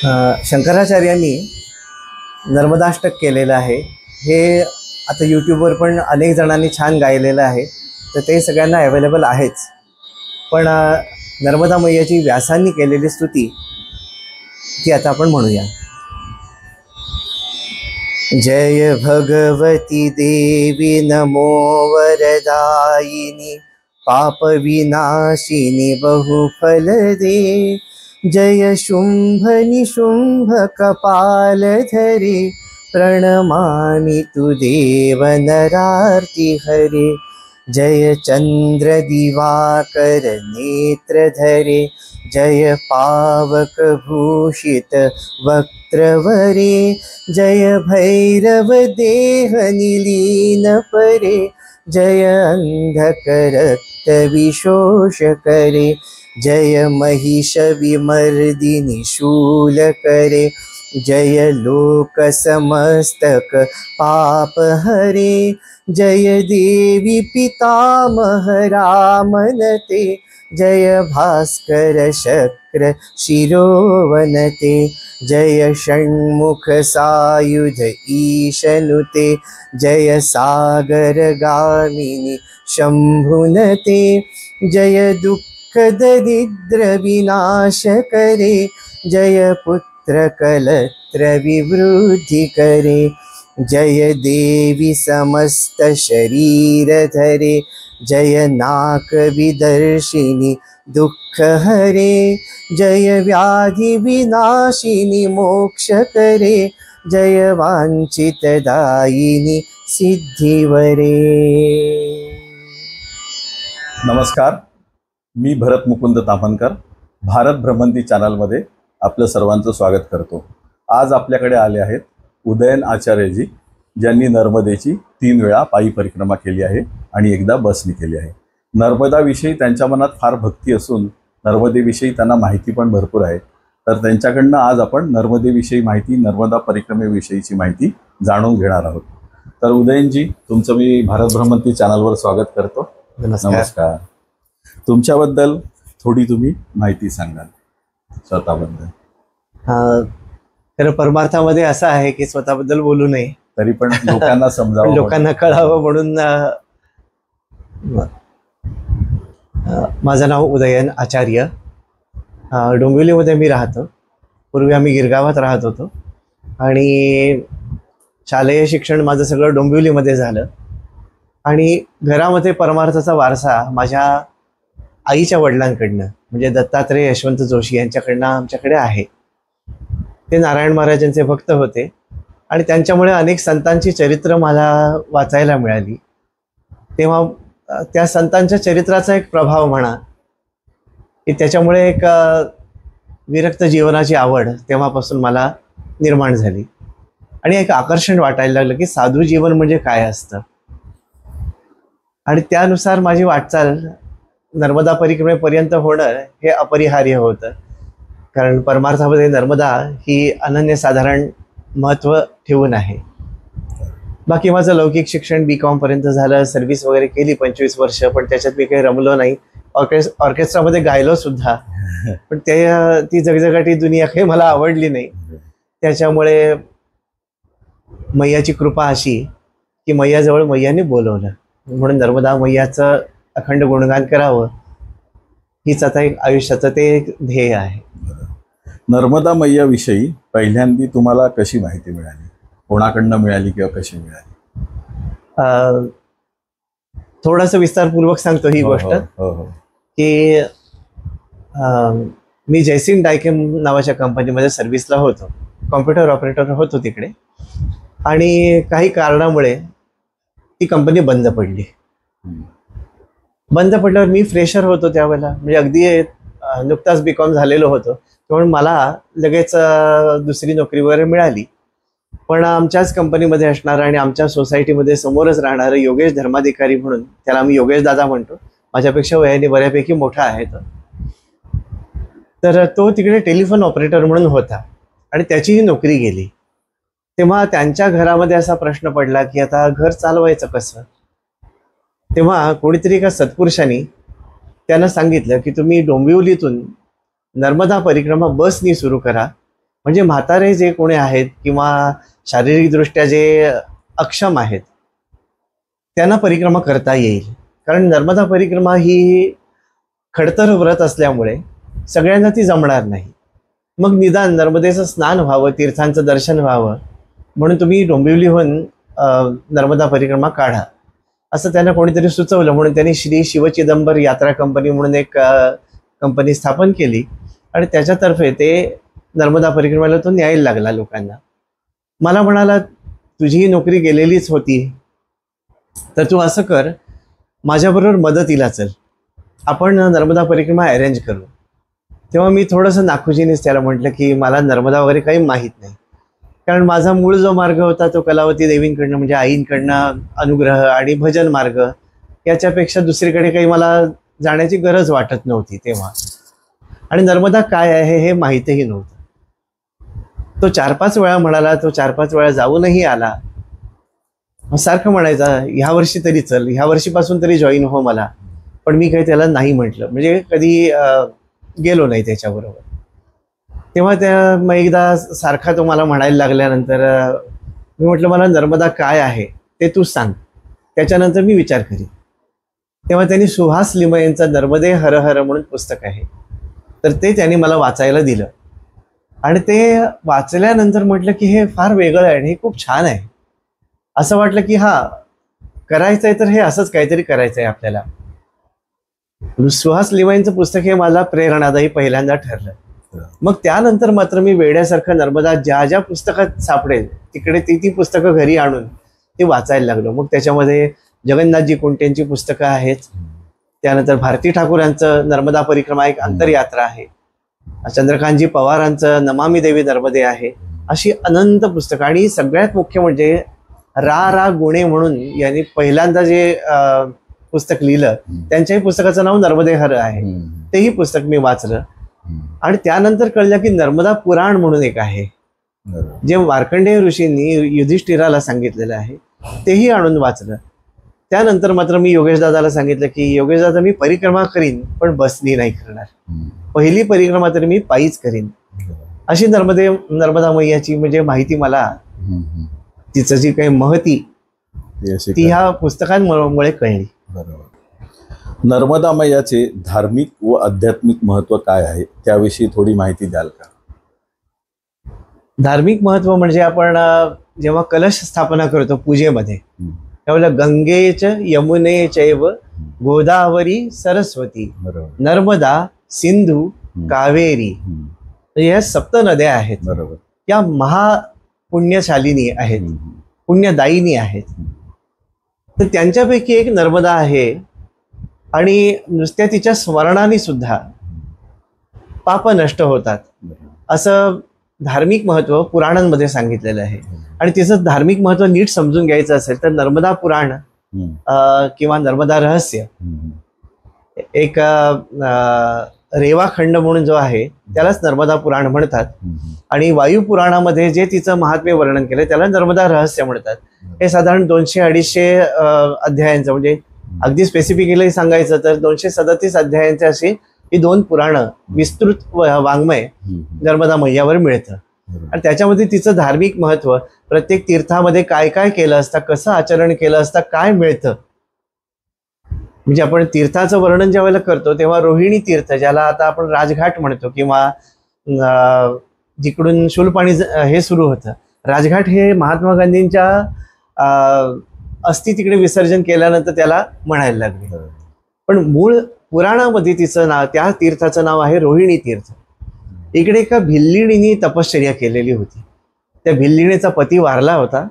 शंकराचार्यांनी नर्मदाष्टक केलेलं आहे. हे आता यूट्यूबवर पण अनेक जणांनी छान गायलेलं आहे, तर ते सगळ्यांना अवेलेबल आहेच. पण नर्मदा मैयाची व्यासांनी केलेली स्तुती ती आता आपण म्हणूया. जय भगवती देवी नमो वरदायिनी पाप विनाशिनी बहुफल दे. जय शुंभ निशुंभ कपाल धरे प्रणमामि तु देव नरार्ति हरे. जय चंद्र दिवाकर नेत्र धरे जय पावक भूषित वक्त्रवरे. जय भैरव देह निलीन परे जय अंधक रक्त विशोष करे. जय महिष विमर्दिनी शूल करे जय लोक समस्तक पाप हरे. जय देवी पितामह रामनते जय भास्कर शक्र शिरोवनते. जय षण्मुख सायुध ईशनुते जय सागर गामिनी शंभुनते. जय दुःख दरिद्र विनाश करे जय पुत्र कलत्र विवृद्धि करे. जय देवी समस्त शरीर धरे जय नाक विदर्शिनी दुःख हरे. जय व्याधि विनाशिनी मोक्ष करे जय वांछित दायिनी सिद्धिवरे. नमस्कार, मी भरत मुकुंद ताम्हनकर भारत भ्रमंती चॅनलमध्ये आपलं सर्वांचं स्वागत करतो. आज आपल्याकडे आले आहेत उदयन आचार्यजी, ज्यांनी नर्मदेची 3 वेळा पायी परिक्रमा केली आहे आणि एकदा बसनी केली आहे. नर्मदाविषयी त्यांच्या मनात फार भक्ती असून नर्मदेविषयी त्यांना माहिती पण भरपूर आहे. तर त्यांच्याकडनं आज आपण नर्मदेविषयी माहिती, नर्मदा परिक्रमेविषयीची माहिती जाणून घेणार आहोत. तर उदयनजी, तुमचं मी भारत भ्रमंती चॅनलवर स्वागत करतो. नमस्कार. तुमच्याबद्दल थोडी तुम्ही माहिती सांगाल स्वतःबद्दल? तर परमार्थामध्ये असं आहे की स्वतःबद्दल बोलू नये, तरी पण लोकांना समजावं, लोकांना कळावं म्हणून. माझं नाव उदयन आचार्य. डोंबिवलीमध्ये मी राहतो. पूर्वी आम्ही गिरगावात राहत होतो आणि शालेय शिक्षण माझं सगळं डोंबिवलीमध्ये झालं. आणि घरामध्ये परमार्थाचा वारसा माझ्या आईच्या वडिलांकडनं, म्हणजे दत्तात्रय यशवंत जोशी यांच्याकडनं आमच्याकडे आहे. ते नारायण महाराजांचे भक्त होते आणि त्यांच्यामुळे अनेक संतांची चरित्र मला वाचायला मिळाली. तेव्हा त्या संतांच्या चरित्राचा एक प्रभाव म्हणा की त्याच्यामुळे एक विरक्त जीवनाची आवड तेव्हापासून मला निर्माण झाली आणि एक आकर्षण वाटायला लागलं की साधू जीवन म्हणजे काय असतं. आणि त्यानुसार माझी वाटचाल नर्मदा परिक्रमेपर्यंत होणं हे अपरिहार्य होतं, कारण परमार्थामध्ये नर्मदा ही अनन्यसाधारण महत्त्व ठेवून आहे. बाकी माझं लौकिक शिक्षण B.Com पर्यंत झालं. सर्व्हिस वगैरे केली 25 वर्ष, पण त्याच्यात मी काही रमलो नाही. ऑर्केस्ट्रामध्ये गायलो सुद्धा, पण ती जगजगाटी दुनिया काही मला आवडली नाही. त्याच्यामुळे मैयाची कृपा अशी की मैयाजवळ मैयाने बोलवलं, म्हणून नर्मदा मैयाचं अखंड गुणगान करावं हीच आता एक आयुष्याचं ते एक ध्येय आहे. नर्मदा मैयाविषयी पहिल्यांदी तुम्हाला कशी माहिती मिळाली? कोणाकडनं मिळाली किंवा कशी मिळाली? थोडंसं विस्तारपूर्वक सांगतो ही गोष्ट. की मी जयसिंग डायकेम नावाच्या कंपनीमध्ये सर्व्हिसला होतो, कॉम्प्युटर ऑपरेटर होतो तिकडे. आणि काही कारणामुळे ती कंपनी बंद पडली. बंद पडल्यावर मी फ्रेशर होतो त्यावेळेला, म्हणजे अगदी नुकताच B.Com झालेलो होतो, म्हणून मला लगेच दुसरी नोकरी वगैरे मिळाली. पण आमच्याच कंपनीमध्ये असणारं आणि आमच्या सोसायटीमध्ये समोरच राहणारं योगेश धर्माधिकारी, म्हणून त्याला आम्ही योगेश दादा म्हणतो, माझ्यापेक्षा वयाने बऱ्यापैकी मोठा आहे तो. तर तो तिकडे टेलिफोन ऑपरेटर म्हणून होता आणि त्याचीही नोकरी गेली. तेव्हा त्यांच्या घरामध्ये असा प्रश्न पडला की आता घर चालवायचं कसं. तेव्हा कोणीतरी एका सत्पुरुषांनी त्यांना सांगितलं की तुम्ही डोंबिवलीतून नर्मदा परिक्रमा बसनी सुरू करा, म्हणजे म्हातारे जे कोणी आहेत किंवा शारीरिकदृष्ट्या जे अक्षम आहेत त्यांना परिक्रमा करता येईल. कारण नर्मदा परिक्रमा ही खडतर व्रत असल्यामुळे सगळ्यांना ती जमणार नाही. मग निदान नर्मदेचं स्नान व्हावं, तीर्थांचं दर्शन व्हावं म्हणून तुम्ही डोंबिवलीहून नर्मदा परिक्रमा काढा असं त्यांना कोणीतरी सुचवलं. म्हणून त्यांनी श्री शिवचिदंबर यात्रा कंपनी म्हणून एक कंपनी स्थापन केली आणि त्याच्यातर्फे ते नर्मदा परिक्रमेला तो न्यायला लागला लोकांना. मला म्हणाला, तुझी ही नोकरी गेलेलीच होती, तर तू असं कर, माझ्याबरोबर मदतीला चल, आपण नर्मदा परिक्रमा अरेंज करू. तेव्हा मी थोडंसं नाखुशीनेच त्याला म्हटलं की मला नर्मदा वगैरे काही माहीत नाही. कारण माझा मूळ जो मार्ग होता तो कलावती देवींकडनं म्हणजे आईंकडनं अनुग्रह आणि भजन मार्ग, याच्यापेक्षा दुसरीकडे काही मला जाण्याची गरज वाटत नव्हती तेव्हा. आणि नर्मदा काय आहे हे माहीतही नव्हतं. तो 4-5 वेळा म्हणाला, तो 4-5 वेळा जाऊनही आला. सारखं म्हणायचा, ह्या वर्षी तरी चल, ह्या वर्षीपासून तरी जॉईन हो मला. पण मी काही त्याला नाही म्हटलं, म्हणजे कधी गेलो नाही त्याच्याबरोबर. तेव्हा मग एकदा सारखा तो मला म्हणायला लागल्यानंतर मी म्हटलं, मला नर्मदा काय आहे ते तू सांग, त्याच्यानंतर मी विचार करीन. तेव्हा त्यांनी सुहास लिमयेंचं नर्मदे हर हर म्हणून पुस्तक आहे, तर ते त्यांनी मला वाचायला दिलं. आणि ते वाचल्यानंतर म्हटलं की हे फार वेगळं आहे आणि हे खूप छान आहे. असं वाटलं की करायचं आहे तर हे असंच काहीतरी करायचं आहे आपल्याला. सुहास लिमयेंचं पुस्तक हे मला प्रेरणादायी पहिल्यांदा ठरलं. मग त्यानंतर मात्र मी वेड्यासारखं नर्मदा ज्या ज्या पुस्तकात सापडेल तिकडे ती पुस्तकं घरी आणून ते वाचायला लागलो. मग त्याच्यामध्ये जगन्नाथजी कुंटेंची पुस्तकं आहेत, त्यानंतर भारती ठाकूरांचं नर्मदा परिक्रमा एक अंतरयात्रा आहे, चंद्रकांतजी पवारांचं नमामि देवी नर्मदे आहे, अशी अनंत पुस्तकं. आणि सगळ्यात मुख्य म्हणजे रा गुणे म्हणून यांनी पहिल्यांदा जे पुस्तक लिहिलं त्यांच्याही पुस्तकाचं नाव नर्मदे हर आहे. तेही पुस्तक मी वाचलं. आणि त्यानंतर कळलं की नर्मदा पुराण म्हणून एक आहे, जे मार्कंडेय ऋषींनी युधिष्ठिराला सांगितलेलं आहे, तेही आणून वाचलं. त्यानंतर मात्र मी योगेश दादाला सांगितलं की योगेश दादा, मी परिक्रमा करीन पण बसनी नाही करणार, पहिली परिक्रमा तरी मी पायीच करीन. अशी नर्मदा मैयाची म्हणजे माहिती मला, तिचं जी काही महती ती ह्या पुस्तकांमुळे कळली. बरोबर. नर्मदा मैयाचे धार्मिक व आध्यात्मिक महत्व काय आहे त्याविषयी थोडी माहिती द्याल का? धार्मिक महत्व म्हणजे आपण जेव्हा कलश स्थापना करतो पूजेमध्ये, त्यावेळेला गंगेच यमुने चैव गोदावरी सरस्वती नर्मदा सिंधू कावेरी, या 7 नद्या आहेत. बरोबर. या महापुण्यशालिनी आहेत, पुण्यदायिनी आहेत. तर त्यांच्यापैकी एक नर्मदा आहे. आणि नुसत्या तिच्या स्मरणाने सुद्धा पाप नष्ट होतात असं धार्मिक महत्व पुराणांमध्ये सांगितलेलं आहे. आणि तिचं धार्मिक महत्व नीट समजून घ्यायचं असेल तर नर्मदा पुराण किंवा नर्मदा रहस्य, एक रेवाखंड म्हणून जो आहे त्यालाच नर्मदा पुराण म्हणतात. आणि वायू पुराणामध्ये जे तिचं महात्म्य वर्णन केलं त्याला नर्मदा रहस्य म्हणतात. हे साधारण 200-250 अध्यायांचं, म्हणजे अगदी स्पेसिफिकली सांगायचं तर 237 अध्यायांचे अशी ही 2 पुराणं विस्तृत वाङ्मय नर्मदा मैयावर मिळतं. आणि त्याच्यामध्ये तिचं धार्मिक महत्व, प्रत्येक तीर्थामध्ये काय काय केलं असता, कसं आचरण केलं असता, काय मिळतं. म्हणजे आपण तीर्थाचं वर्णन ज्या वेळेला करतो तेव्हा रोहिणी तीर्थ, ज्याला आता आपण राजघाट म्हणतो, किंवा जिकडून शूलपाणी हे सुरू होतं, राजघाट हे महात्मा गांधींच्या अस्थि तिकडे विसर्जन केल्यानंतर त्याला म्हणायला लागले. पण मूळ पुराणामध्ये तिचं नाव, त्या तीर्थाचं नाव आहे रोहिणी तीर्थ. इकडे एका भिल्लिणीने तपश्चर्या केलेली होती. त्या भिल्लिणीचा पती वारला होता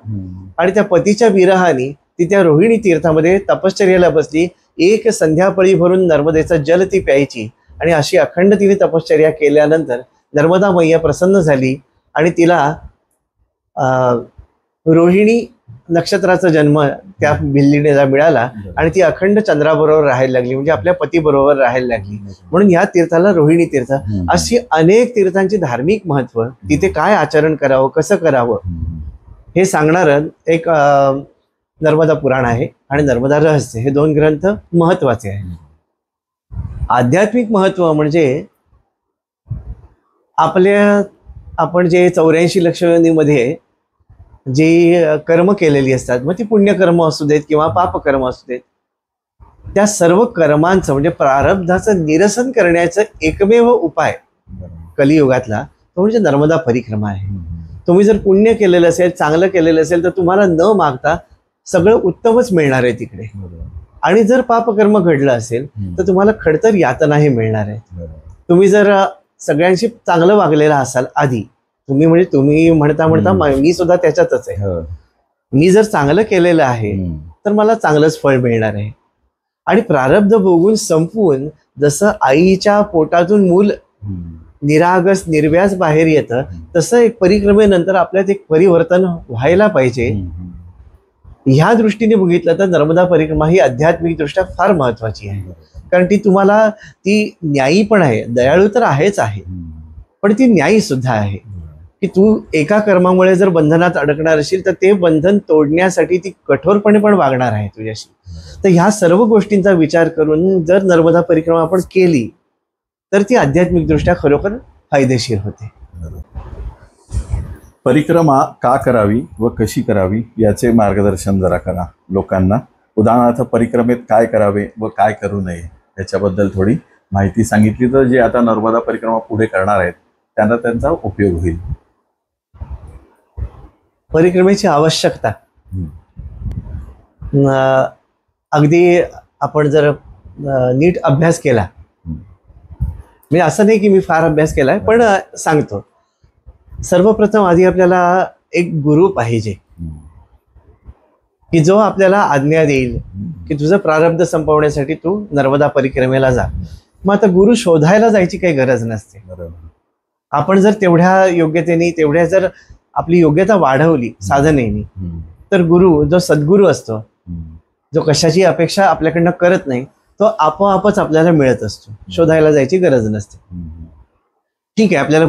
आणि त्या पतीच्या विरहाने ती त्या रोहिणी तीर्थामध्ये तपश्चर्याला बसली. एक संध्यापळी भरून नर्मदेचं जल ती प्यायची. आणि अशी अखंड तिने तपश्चर्या केल्यानंतर नर्मदा मैया प्रसन्न झाली आणि तिला रोहिणी नक्षत्राचा जन्म त्या भिल्लिणीला मिळाला आणि ती अखंड चंद्राबरोबर राहायला लागली, म्हणजे आपल्या पतीबरोबर राहायला लागली. म्हणून ह्या तीर्थाला रोहिणी तीर्थ. अशी अनेक तीर्थांची धार्मिक महत्व, तिथे काय आचरण करावं, कसं करावं हे सांगणारं एक नर्मदा पुराण आहे आणि नर्मदा रहस्य, हे 2 ग्रंथ महत्वाचे आहेत. आध्यात्मिक महत्व म्हणजे आपल्या आपण जे 84 लक्ष योनीमध्ये जी कर्म केलेली असतात, मग ती पुण्यकर्म असू देत किंवा पापकर्म असू देत, त्या सर्व कर्मांचं म्हणजे प्रारब्धाचं निरसन करण्याचं एकमेव उपाय कलियुगातला तो म्हणजे नर्मदा परिक्रमा आहे. तुम्ही जर पुण्य केलेलं असेल, चांगलं केलेलं असेल, तर तुम्हाला न मागता सगळं उत्तमच मिळणार आहे तिकडे. आणि जर पापकर्म घडलं असेल तर तुम्हाला खडतर यातनाही मिळणार आहे. तुम्ही जर सगळ्यांशी चांगलं वागलेला असाल आधी, तुम्ही म्हणता मी सुद्धा त्याच्यातच आहे, मी जर चांगलं केलेलं आहे तर मला चांगलंच फळ मिळणार आहे. आणि प्रारब्ध भोगून संपवून जसं आईच्या पोटातून मूल निरागस निर्व्याज बाहेर येतं, तसं एक परिक्रमेनंतर आपल्यात एक परिवर्तन व्हायला पाहिजे. ह्या दृष्टीने बघितलं तर नर्मदा परिक्रमा ही आध्यात्मिक दृष्ट्या फार महत्वाची आहे. कारण ती न्यायी पण आहे, दयाळू तर आहेच आहे, पण ती न्यायी सुद्धा आहे. की तू एका कर्मामुळे जर बंधनात अडकणार असेल तर ते बंधन तोडण्यासाठी ती कठोरपणे पण वागणार आहे तुझ्याशी. तर ह्या सर्व गोष्टींचा विचार करून जर नर्मदा परिक्रमा आपण केली तर ती आध्यात्मिक दृष्ट्या खरोखर फायदेशीर होते. परिक्रमा का करावी व कशी करावी याचे मार्गदर्शन जरा करा लोकांना. उदाहरणार्थ परिक्रमेत काय करावे व काय करू नये याच्याबद्दल थोडी माहिती सांगितली तर जे आता नर्मदा परिक्रमा पुढे करणार आहेत त्यांना त्यांचा उपयोग होईल. परिक्रमेची आवश्यकता अगदी आपण जर नीट अभ्यास केला, म्हणजे असं नाही की मी फार अभ्यास केलाय, पण सांगतो. सर्वप्रथम आधी आपल्याला एक गुरु पाहिजे की जो आपल्याला आज्ञा देईल की तुझं प्रारब्ध संपवण्यासाठी तू नर्मदा परिक्रमेला जा. मग आता गुरु शोधायला जायची काही गरज नसते. आपण जर तेवढ्या योग्यतेने, तेवढ्या जर आपली योग्यता वाढवली साधनेने, तर गुरु जो सद्गुरू असतो, जो कशाची अपेक्षा आपल्याकडनं करत नाही, तो आपोआपच आपल्याला मिळत असतो. शोधायला जायची गरज नसते. ठीक आहे, आपल्याला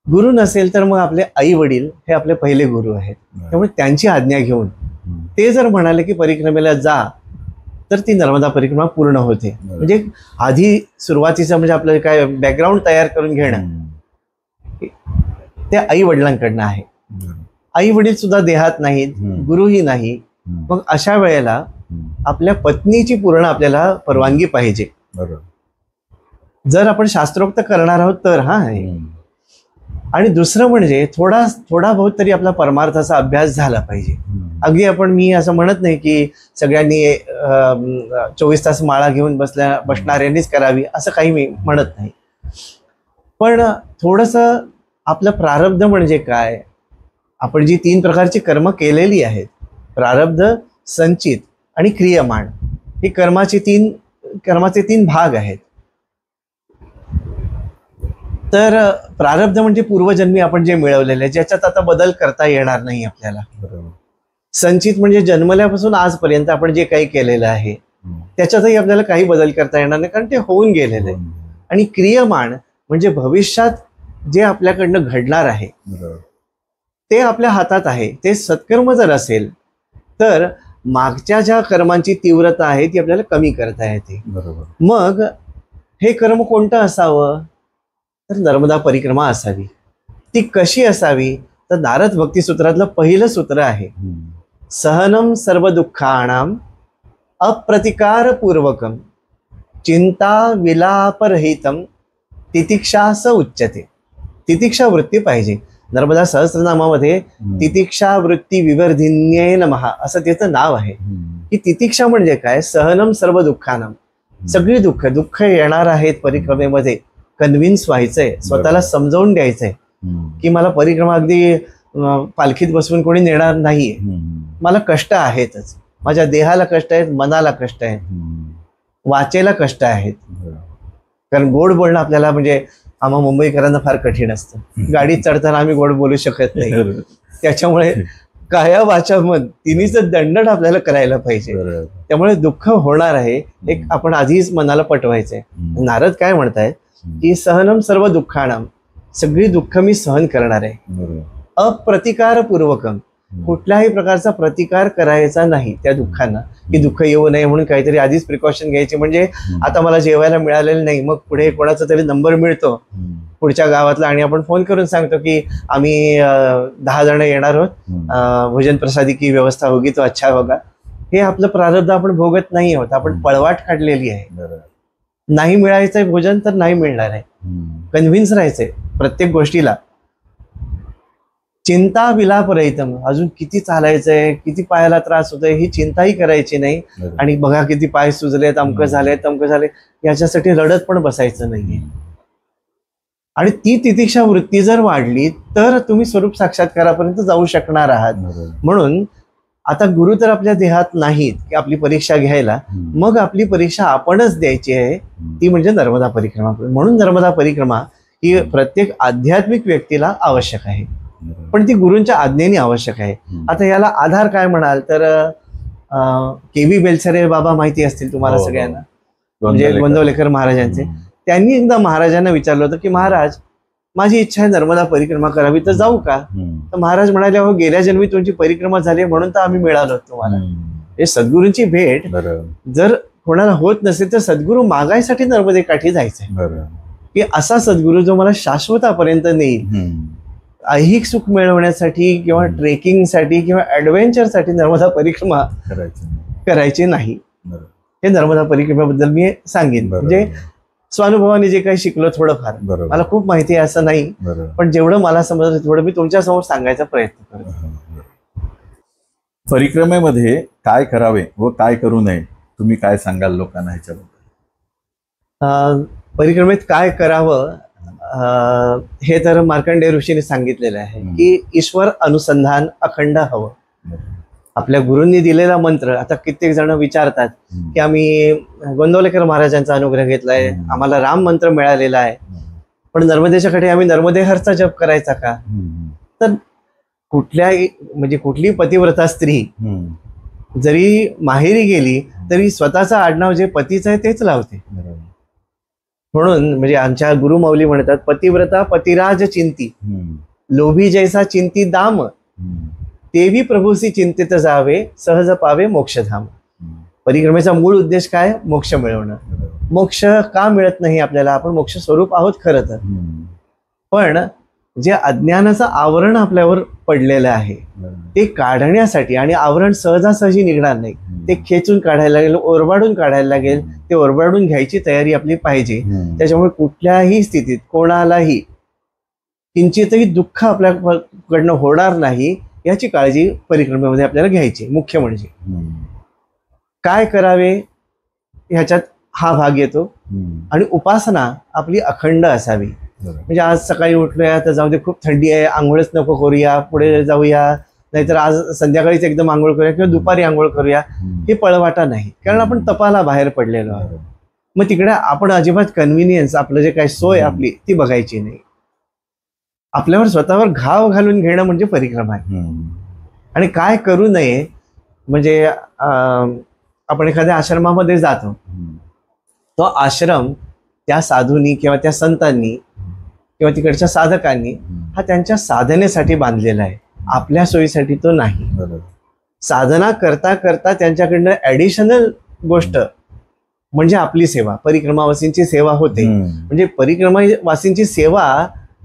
गुरु नसेल तर मग आपले आई वडील हे आपले पहिले गुरु आहेत. त्यामुळे त्यांची आज्ञा घेऊन ते जर म्हणाले की परिक्रमेला जा, तर ती नर्मदा परिक्रमा पूर्ण होते. म्हणजे आधी सुरुवातीचं म्हणजे आपल्याला काय बॅकग्राऊंड तयार करून घेणं ते आई वडिलांकडनं आहे. आई वडील सुद्धा देहात नाहीत, गुरुही नाही. मग अशा वेळेला आपल्या पत्नीची पूर्ण आपल्याला परवानगी पाहिजे. जर आपण शास्त्रोक्त करणार आहोत तर आणि दुसरं म्हणजे थोडा बहुत तरी आपला परमार्थाचा अभ्यास झाला पाहिजे. अगदी मी असं म्हणत नाही की सगळ्यांनी 24 तास माळा घेऊन बसणाऱ्यांनीच करावी, असं काही मी म्हणत नाही. पण थोडंसं आपलं प्रारब्ध म्हणजे काय, आपण जी 3 प्रकारची कर्म केलेली आहेत, प्रारब्ध, संचित आणि क्रियमाण, हे कर्माचे 3 भाग आहेत. तर प्रारब्ध म्हणजे पूर्वजन्मी आपण जे मिळवलेले आहे, ज्याच्यात आता बदल करता येणार नाही आपल्याला. संचित म्हणजे जन्मल्यापासून आजपर्यंत आपण जे काही केलेलं आहे त्याच्यातही आपल्याला काही बदल करता येणार नाही, कारण ते होऊन गेलेलं आहे. आणि क्रियमाण म्हणजे भविष्यात जे आपल्याकडनं घडणार आहे ते आपल्या हातात आहे. ते सत्कर्म जर असेल तर मागच्या ज्या कर्मांची तीव्रता आहे ती आपल्याला कमी करता येते. मग हे कर्म कोणतं असावं, तर नर्मदा परिक्रमा असावी. ती कशी असावी, तर नारद भक्ती सूत्रातलं पहिलं सूत्र आहे, सहनम सर्व दुःखाणाम अप्रतिकार पूर्वकम चिंता विलापरहितम तितिक्षा स उच्यते. तितिक्षा वृत्ती पाहिजे. नर्मदा सहस्रनामामध्ये तितिक्षा वृत्ती विवर्धिन्ये नमः असं त्याचं नाव आहे. की तितिक्षा म्हणजे काय, सहनम सर्व दुःखानाम, सगळी दुःख येणार आहेत परिक्रमेमध्ये, कन्व्हिन्स व्हायचंय, स्वतःला समजावून द्यायचंय की मला परिक्रमा अगदी पालखीत बसवून कोणी नेणार नाहीये, मला कष्ट आहेतच, माझ्या देहाला कष्ट आहेत, मनाला कष्ट आहेत, वाचेला कष्ट आहेत. कारण गोड बोलणं आपल्याला म्हणजे आम्हा मुंबईकरांना फार कठीण असतं. गाडीत चढताना आम्ही गोड बोलू शकत नाही. त्याच्यामुळे काया वाचा मन तिन्हीचं दंडन आपल्याला करायला पाहिजे. त्यामुळे दुःख होणार आहे, एक आपण आधीच मनाला पटवायचंय. नारद काय म्हणतायत की सहनम सर्व दुःखाणाम, सगळी दुःख मी सहन करणार आहे. अप्रतिकार पूर्वकम, कुठल्याही प्रकारचा प्रतिकार करायचा नाही त्या दुःखांना, की दुःख येऊ नये म्हणून काहीतरी आधीच प्रिकॉशन घ्यायचे. म्हणजे आता मला जेवायला मिळालेलं नाही, मग पुढे कोणाचा तरी नंबर मिळतो पुढच्या गावातला आणि आपण फोन करून सांगतो की आम्ही 10 जण येणार आहोत, भोजन प्रसादी की व्यवस्था होगी तो अच्छा होगा. हे आपलं प्रारब्ध आपण भोगत नाही आहोत, आपण पळवाट काढलेली आहे. नाही मिळायचंय भोजन तर नाही मिळणार आहे. कन्व्हिन्स राहायचंय प्रत्येक गोष्टीला. चिंता विलाप रहितम, अजून किती चालायचंय, किती पायाला त्रास होतोय ही चिंताही करायची नाही. आणि बघा किती पाय सुजलेत, अमकं झाले तमकं झाले, याच्यासाठी रडत पण बसायचं नाहीये. आणि ती तितिक्षा वृत्ती जर वाढली तर तुम्ही स्वरूप साक्षात्कारापर्यंत जाऊ शकणार आहात. म्हणून आता गुरु तर आपल्या देहात नाहीत की आपली परीक्षा घ्यायला, मग आपली परीक्षा आपणच द्यायची आहे, ती म्हणजे नर्मदा परिक्रमा. म्हणून नर्मदा परिक्रमा ही प्रत्येक आध्यात्मिक व्यक्तीला आवश्यक आहे, पण ती गुरूंच्या आज्ञेने आवश्यक आहे. आता याला आधार काय म्हणाल तर के.व्ही. बेलसरे बाबा माहिती असतील तुम्हाला सगळ्यांना, म्हणजे गोंदवलेकर महाराजांचे. त्यांनी एकदा महाराजांना विचारलं होतं की महाराज, माझी इच्छा आहे नर्मदा परिक्रमा करावी, तर जाऊ का? तर महाराज म्हणाले, हो गेल्या जन्मी तुमची परिक्रमा झाली म्हणून तर आम्ही मिळालो तुम्हाला. हे सद्गुरूंची भेट जर कोणाला होत नसेल तर सद्गुरू मागायसाठी नर्मदे काठी जायचंय, की असा सद्गुरू जो मला शाश्वतापर्यंत नेईल. ऐहिक सुख मिळवण्यासाठी किंवा ट्रेकिंगसाठी किंवा ॲडव्हेंचरसाठी नर्मदा परिक्रमा करायची नाही. हे नर्मदा परिक्रमेबद्दल मी सांगेन, म्हणजे स्वानुभवाने जे काही शिकलो थोडंफार. मला खूप माहिती आहे असं नाही, पण जेवढं मला समजलं तेवढं मी तुमच्या समोर सांगायचा प्रयत्न करतो. परिक्रमेमध्ये काय करावे व काय करू नये, तुम्ही काय सांगाल लोकांना ह्याच्याबद्दल? परिक्रमेत काय करावं हे तर मार्कंडेय ऋषीने सांगितलेलं आहे की ईश्वर अनुसंधान अखंड हवं. आपल्या गुरूंनी दिलेला मंत्र. आता कित्येक जण विचारतात की आम्ही गोंदवलेकर महाराजांचा अनुग्रह घेतलाय, आम्हाला राम मंत्र मिळालेला आहे, पण नर्मदेच्याकडे आम्ही नर्मदे हरचा जप करायचा का? तर कुठल्याही म्हणजे कुठली पतिव्रता स्त्री जरी माहेरी गेली तरी स्वतःचं आडनाव जे पतीचं आहे तेच लावते. म्हणून म्हणजे आमच्या गुरुमाऊली म्हणतात, पतिव्रता पतिराज चिंती, लोभी जैसा चिंती दाम, तेवी प्रभूसी चिंतित जावे, सहज पावे मोक्षधाम. परिक्रमेचा मूळ उद्देश काय? मोक्ष मिळवणं. मोक्ष का मिळत नाही आपल्याला? आपण मोक्ष स्वरूप आहोत खरं तर, पण जे अज्ञानाचं आवरण आपल्यावर पडलेलं आहे ते काढण्यासाठी, आणि आवरण सहजासहजी निघणार नाही, ते खेचून काढायला लागेल, ओरबाडून काढायला लागेल, ते ओरबाडून घ्यायची तयारी आपली पाहिजे. त्याच्यामुळे कुठल्याही स्थितीत कोणालाही किंचितही दुःख आपल्याकडनं होणार नाही याची काळजी परिक्रमेमध्ये आपल्याला घ्यायची. मुख्य म्हणजे काय करावे ह्याच्यात हा भाग येतो. आणि उपासना आपली अखंड असावी. म्हणजे आज सकाळी उठलोया तर जाऊ दे, खूप थंडी आहे, आंघोळच नको करूया, पुढे जाऊया, नाहीतर आज संध्याकाळीच एकदम आंघोळ करूया किंवा दुपारी आंघोळ करूया, हे पळवाटा नाही. कारण आपण तपाला बाहेर पडलेलो आहोत. मग तिकडे आपण अजिबात कन्व्हिनियन्स, आपलं जे काही सोय आपली ती बघायची नाही. आपल्यावर स्वतःवर घाव घालून घेणं म्हणजे परिक्रमा आहे. आणि काय करू नये म्हणजे आपण एखाद्या आश्रमामध्ये जातो, तो आश्रम त्या साधूंनी किंवा त्या संतांनी किंवा तिकडच्या साधकांनी हा त्यांच्या साधनेसाठी बांधलेला आहे, आपल्या सोयीसाठी तो नाही. साधना करता करता त्यांच्याकडनं ॲडिशनल गोष्ट म्हणजे आपली सेवा, परिक्रमावासींची सेवा होते. म्हणजे परिक्रमावासींची सेवा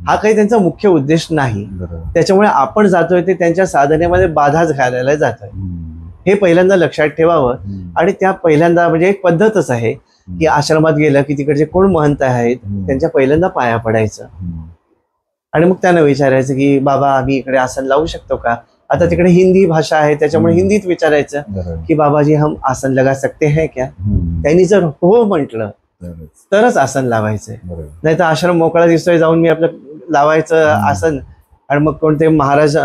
हा काही त्यांचा मुख्य उद्देश नाही. त्याच्यामुळे आपण जातोय ते त्यांच्या साधनेमध्ये बाधाच घालायला जातोय, हे पहिल्यांदा लक्षात ठेवावं. आणि त्या पहिल्यांदा म्हणजे एक पद्धतच आहे की आश्रमात गेलं की तिकडचे कोण महंत आहेत त्यांच्या पहिल्यांदा पाया पडायचं आणि मग त्यांना विचारायचं की बाबा आम्ही इकडे आसन लावू शकतो का? आता तिकडे हिंदी भाषा आहे त्याच्यामुळे हिंदीत विचारायचं की बाबाजी हम आसन लगा सकते हैं क्या? त्यांनी जर हो म्हटलं तरच आसन लावायचंय, नाही तर आश्रम मोकळा दिसतोय जाऊन मी आपलं लावायचं आसन. आणि मग कोणते महाराज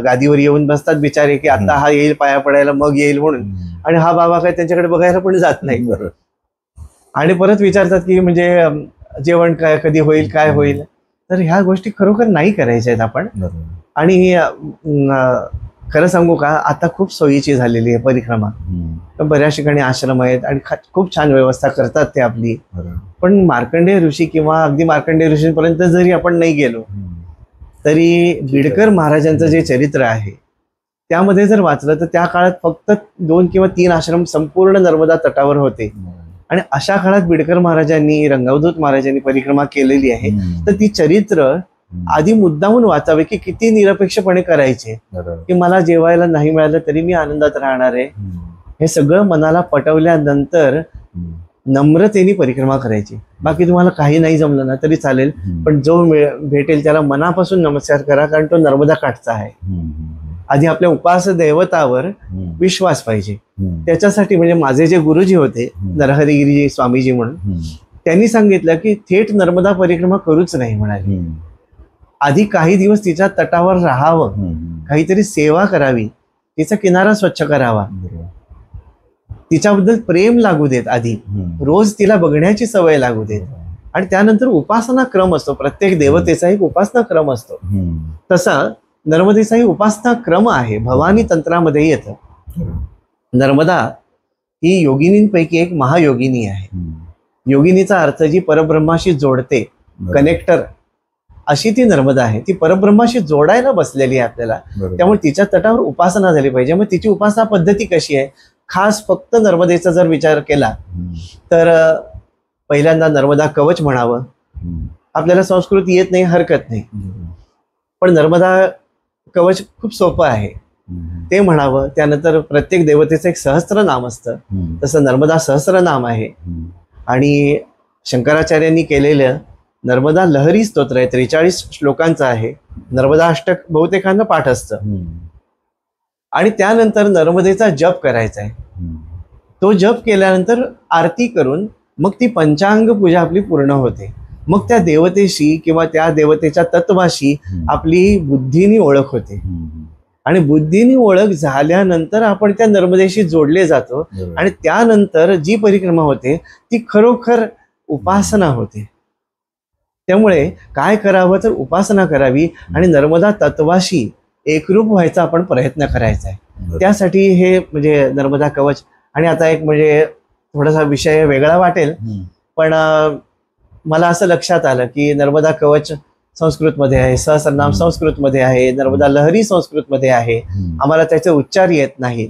गादीवर येऊन बसतात बिचारे की आता हा येईल पाया पडायला मग येईल म्हणून, आणि हा बाबा काय त्यांच्याकडे बघायला पण जात नाही. आणि परत विचारतात की म्हणजे जेवण काय कधी होईल काय होईल. तर ह्या गोष्टी खरोखर नाही करायच्या आहेत आपण. आणि खरं सांगू का, आता खूप सोयीची झालेली आहे परिक्रमा. बऱ्याच ठिकाणी आश्रम आहेत आणि खूप छान व्यवस्था करतात ते आपली. पण मार्कंडेय ऋषी किंवा अगदी मार्कंडेय ऋषींपर्यंत जरी आपण नाही गेलो तरी बिडकर महाराजांचं जे चरित्र आहे त्यामध्ये जर वाचलं तर त्या काळात फक्त 2 किंवा 3 आश्रम संपूर्ण नर्मदा तटावर होते आणि अशा काळात बिडकर महाराजांनी, रंगवदूत महाराजांनी परिक्रमा केलेली आहे. तर ती चरित्र आधी मुद्दामून वाचावे की किती निरपेक्षपणे करायचे, की मला जेवायला नाही मिळालं तरी मी आनंदात राहणार आहे, हे सगळं मनाला पटवल्यानंतर नम्रतेने परिक्रमा करायची. बाकी तुम्हाला काही नाही जमलं ना तरी चालेल, पण जो भेटेल त्याला मनापासून नमस्कार करा, कारण तो नर्मदा काठचा आहे. आधी आपल्या उपास देवतावर विश्वास पाहिजे. त्याच्यासाठी म्हणजे माझे जे गुरुजी होते, नरहरिगिरी स्वामीजी म्हणून, त्यांनी सांगितलं की थेट नर्मदा परिक्रमा करूच नाही म्हणाले. आधी काही दिवस तिच्या तटावर राहावं, काहीतरी सेवा करावी, तिचा किनारा स्वच्छ करावा, तिच्याबद्दल प्रेम लागू देत, आधी रोज तिला बघण्याची सवय लागू देत, आणि त्यानंतर उपासना क्रम असतो. प्रत्येक देवतेचा एक उपासना क्रम असतो. तसा नर्मदेचाही उपासना क्रम आहे, भवानी तंत्रामध्ये येतं. नर्मदा ही योगिनींपैकी एक महायोगिनी आहे. योगिनीचा अर्थ जी परब्रह्माशी जोडते, कनेक्टर, अशी ती नर्मदा आहे. ती परब्रह्माशी जोडायला बसलेली आहे आपल्याला. त्यामुळे तिच्या तटावर उपासना झाली पाहिजे. मग तिची उपासना पद्धती कशी आहे? खास फक्त नर्मदेचा जर विचार केला तर पहिल्यांदा नर्मदा कवच म्हणावं. आपल्याला संस्कृत येत नाही, हरकत नाही, पण नर्मदा कवच खूप सोपं आहे, ते म्हणावं. त्यानंतर प्रत्येक देवतेचं एक सहस्त्र नाम असतं, तसं नर्मदा सहस्त्रनाम आहे. आणि शंकराचार्यांनी केलेलं नर्मदा लहरी स्तोत्र आहे, 43 श्लोकांचं आहे. नर्मदा अष्टक बहुतेकांना पाठ असतं. आणि त्यानंतर नर्मदेचा जप करायचा आहे. तो जप केल्यानंतर आरती करून मग ती पंचांग पूजा आपली पूर्ण होते. मग त्या देवतेशी किंवा त्या देवतेच्या तत्वाशी आपली बुद्धीनी ओळख होते. आणि बुद्धीनी ओळख झाल्यानंतर आपण त्या नर्मदेशी जोडले जातो. आणि त्यानंतर जी परिक्रमा होते ती खरोखर उपासना होते. त्यामुळे काय करावं तर उपासना करावी आणि नर्मदा तत्वाशी एकरूप व्हायचा आपण प्रयत्न करायचा आहे. त्यासाठी हे म्हणजे नर्मदा कवच. आणि आता एक म्हणजे थोडासा विषय वेगळा वाटेल, पण मला असं लक्षात आलं की नर्मदा कवच संस्कृतमध्ये आहे, सहस्रनाम संस्कृतमध्ये आहे, नर्मदा लहरी संस्कृतमध्ये आहे. आम्हाला त्याचे उच्चार येत नाहीत,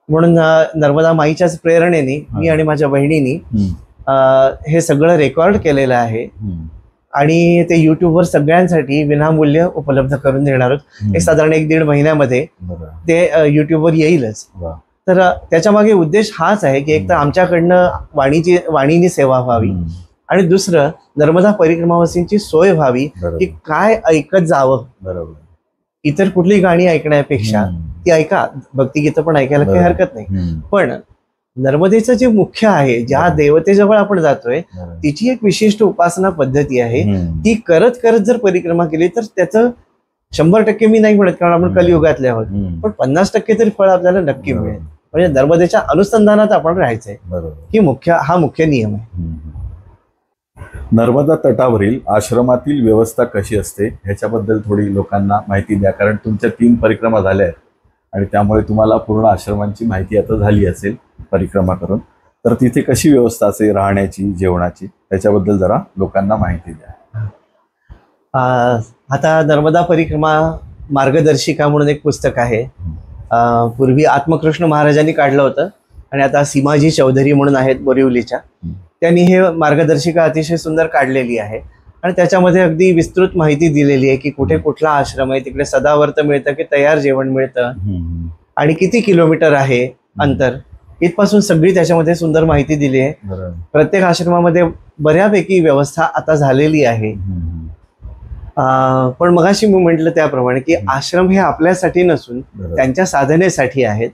म्हणून नर्मदा माईच्याच प्रेरणेने मी आणि माझ्या बहिणीनी हे सगळं रेकॉर्ड केलेलं आहे. आणि ते युट्यूबवर सगळ्यांसाठी विनामूल्य उपलब्ध करून देणार आहोत. एक साधारण 1-1.5 महिन्यामध्ये ते युट्यूबवर येईलच. तर त्याच्या मागे उद्देश हाच आहे की एक तर आमच्याकडनं वाणीनी सेवा व्हावी, आणि दुसरं नर्मदा परिक्रमावासींची सोय व्हावी की काय ऐकत जावं. इतर कुठली गाणी ऐकण्यापेक्षा ती ऐका, भक्तिगीतं पण ऐकायला काही हरकत नाही, पण नर्मदेचं जे मुख्य आहे, ज्या देवतेजवळ आपण जातोय, तिची एक विशिष्ट उपासना पद्धती आहे. ती करत करत जर परिक्रमा केली तर त्याचं 100% मी नाही म्हणत, कारण आपण कलियुगातले आहोत, पण 50% तरी फळ आपल्याला नक्की मिळेल. म्हणजे नर्मदेच्या अनुसंधानात आपण राहायचंय, हा मुख्य नियम आहे. नर्मदा तटावरील आश्रमातील व्यवस्था कशी असते ह्याच्याबद्दल थोडी लोकांना माहिती द्या, कारण तुमच्या 3 परिक्रमा झाल्या आहेत आणि त्यामुळे तुम्हाला पूर्ण आश्रमांची माहिती आता झाली असेल परिक्रमा करून. तर तिथे कशी व्यवस्था असेल राहण्याची, जेवणाची, त्याच्याबद्दल जरा लोकांना माहिती द्या. आता नर्मदा परिक्रमा मार्गदर्शिका म्हणून एक पुस्तक आहे. पूर्वी आत्मकृष्ण महाराजांनी काढलं होतं, आणि आता सीमाजी चौधरी म्हणून आहेत बोरिवलीच्या, त्यांनी हे मार्गदर्शिका अतिशय सुंदर काढलेली आहे. आणि त्याच्यामध्ये अगदी विस्तृत माहिती दिलेली आहे की कुठे कुठला आश्रम आहे, तिकडे सदावर्त मिळतं की तयार जेवण मिळतं, आणि किती किलोमीटर आहे अंतर, इथपासून सगळी त्याच्यामध्ये सुंदर माहिती दिली आहे. प्रत्येक आश्रमामध्ये बऱ्यापैकी व्यवस्था आता झालेली आहे. पण मगाशी मी म्हटलं त्याप्रमाणे की आश्रम हे आपल्यासाठी नसून त्यांच्या साधनेसाठी आहेत,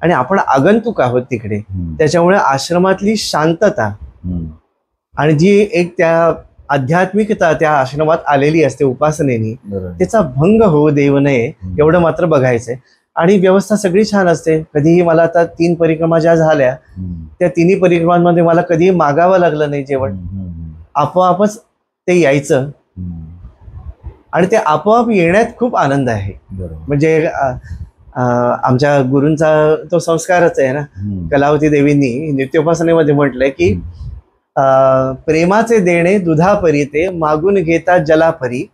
आणि आपण आगंतुक आहोत तिकडे. त्याच्यामुळे आश्रमातली शांतता आणि जी एक त्या आध्यात्मिकता त्या आश्रमात आलेली असते उपासनेनी, त्याचा भंग होऊ देऊ नये एवढं मात्र बघायचंय. आणि व्यवस्था सगळी छान असते. कधीही मला आता 3 परिक्रमा ज्या झाल्या, त्या 3ही परिक्रमांमध्ये मला कधीही मागावं लागलं नाही जेवण, आपोआपच ते यायचं, आणि ते आपोआप येण्यात खूप आनंद आहे. म्हणजे आमच्या गुरूंचा तो संस्कारच आहे ना. कलावती देवींनी नित्योपासनेमध्ये म्हटलंय की प्रेमाचे देणे दुधापरी, ते मागून घेता जलापरी,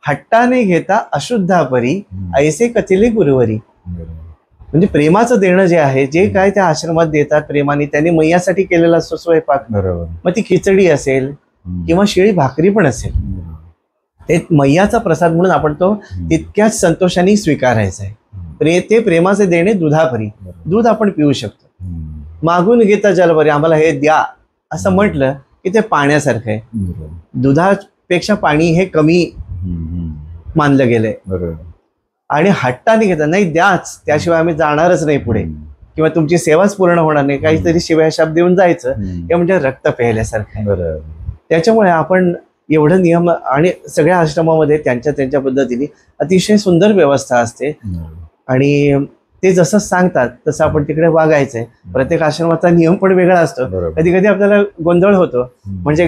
हट्टाने घेता अशुद्धापरी, ऐसे कथिले गुरुवरी. म्हणजे प्रेमाचं देणं जे आहे, जे काय त्या आश्रमात देतात प्रेमाने, त्यांनी मैयासाठी केलेला असतो स्वयंपाक. बरोबर. मग ती खिचडी असेल किंवा शिळी भाकरी पण असेल, ते मैयाचा प्रसाद म्हणून आपण तो तितक्याच संतोषाने स्वीकारायचा आहे. ते प्रेमाचे देणे दुधापरी. दूध आपण पिऊ शकतो. मागून घेता जलपरी, आम्हाला हे द्या असं म्हटलं की ते पाण्यासारखं आहे. दुधापेक्षा पाणी हे कमी मानलं गेलंय. आणि हट्टाने घेता, नाही द्याच, त्याशिवाय आम्ही जाणारच नाही पुढे, किंवा तुमची सेवाच पूर्ण होणार नाही, काहीतरी शिवाय शब्द देऊन जायचं, हे म्हणजे रक्त प्यायल्यासारखं आहे. त्याच्यामुळे आपण एवढं नियम, आणि सगळ्या आश्रमामध्ये त्यांच्या पद्धतीने अतिशय सुंदर व्यवस्था असते. आणि ते जसं सांगतात तसं आपण तिकडे वागायचंय. प्रत्येक आश्रमाचा नियम पण वेगळा असतो. कधी कधी आपल्याला गोंधळ होतो. म्हणजे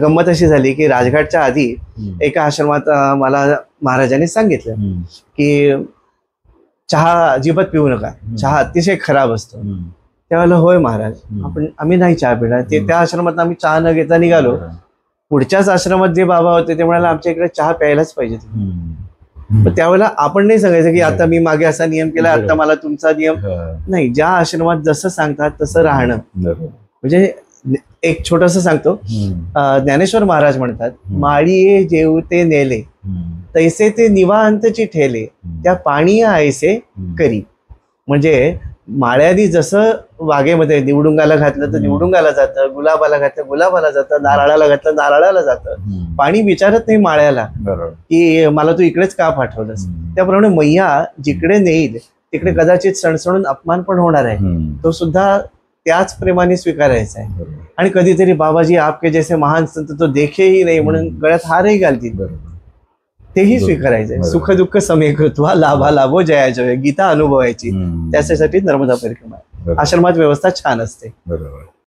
गंमत अशी झाली की राजघाटच्या आधी एका आश्रमात मला महाराजांनी सांगितलं की चहा अजिबात पिऊ नका, चहा अतिशय खराब असतो. त्यावेळेला होय महाराज, आम्ही नाही चहा पिणार. त्या आश्रमात आम्ही चहा न घेता निघालो. पुढच्याच आश्रमात जे बाबा होते ते म्हणाले आमच्या इकडे चहा प्यायलाच पाहिजे. त्यावेळेला आपण नाही सांगायचं की आता मी मागे असा नियम केला, आता मला तुमचा नियम नाही. ज्या आश्रमात जसं सांगतात तसं राहणं. म्हणजे एक छोटस सांगतो. ज्ञानेश्वर महाराज म्हणतात, माळीये जेवते नेले तैसे ते निवांतची ठेले, त्या पाणी ऐसे करी. म्हणजे माळ्यानी जसं वाघेमध्ये निवडुंगाला घातलं तर निवडुंगाला जातं, गुलाबाला घातलं गुलाबाला जातं, नारळाला घातलं नारळाला जातं. पाणी विचारत नाही माळ्याला की मला तू इकडेच का पाठवलंस. त्याप्रमाणे मैया जिकडे नेईल तिकडे कदाचित सणसणून अपमान पण होणार आहे, तो सुद्धा त्याच प्रेमाने स्वीकारायचा आहे. आणि कधीतरी बाबाजी आपके जैसे महान संत तो देखेही नाही म्हणून गळ्यात हारही घालतील, तेही स्वीकारायचंय. सुख दुःख समे कृत्वा लाभा लाभो जया जय, गीता अनुभवायची. त्याच्यासाठी नर्मदा परिक्रमा आश्रमात व्यवस्था छान असते. बरोबर.